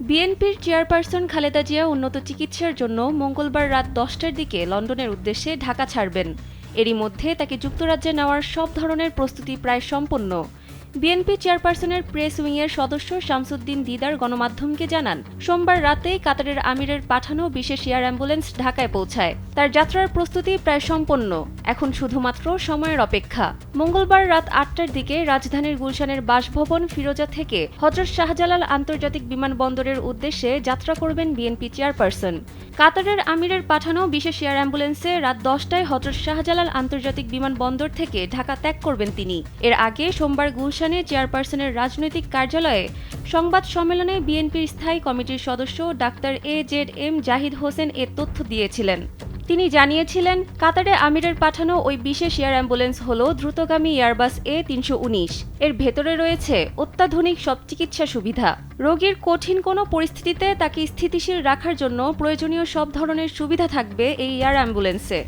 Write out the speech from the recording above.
বিএনপির চেয়ারপারসন খালেদা জিয়া উন্নত চিকিৎসার জন্য মঙ্গলবার রাত 10টার দিকে লন্ডনের উদ্দেশ্যে ঢাকা ছাড়বেন। এরই মধ্যে তাকে যুক্তরাজ্যে নেওয়ার সব ধরনের প্রস্তুতি প্রায় সম্পন্ন। বিএনপি চেয়ারপারসনের প্রেস উইংয়ের সদস্য শামসুদ্দিন দিদার গণমাধ্যমকে জানান, সোমবার রাতেই কাতারের আমিরের পাঠানো বিশেষ এয়ার অ্যাম্বুলেন্স ঢাকায় পৌঁছায়। তার যাত্রার প্রস্তুতি প্রায় সম্পন্ন, এখন শুধুমাত্র সময়ের অপেক্ষা। মঙ্গলবার রাত 8টার দিকে রাজধানীর গুলশানের বাসভবন ফিরোজা থেকে হযরত শাহজালাল আন্তর্জাতিক বিমানবন্দরের উদ্দেশ্যে যাত্রা করবেন বিএনপি চেয়ারপারসন। কাতারের আমিরের পাঠানো বিশেষ এয়ার অ্যাম্বুলেন্সে রাত 10টায় হযরত শাহজালাল আন্তর্জাতিক বিমানবন্দর থেকে ঢাকা ত্যাগ করবেন তিনি। এর আগে সোমবার গুলশানে চেয়ারপারসনের রাজনৈতিক কার্যালয়ে সংবাদ সম্মেলনে বিএনপির স্থায়ী কমিটির সদস্য ডাক্তার AZM জাহিদ হোসেন এ তথ্য দিয়েছিলেন। তিনি জানিয়েছিলেন, কাতারে আমিরের পাঠানো ওই বিশেষ এয়ার অ্যাম্বুলেন্স হল দ্রুতগামী এয়ারবাস A319। এর ভেতরে রয়েছে অত্যাধুনিক সব চিকিৎসা সুবিধা। রোগীর কঠিন কোনো পরিস্থিতিতে তাকে স্থিতিশীল রাখার জন্য প্রয়োজনীয় সব ধরনের সুবিধা থাকবে এই এয়ার অ্যাম্বুলেন্সে।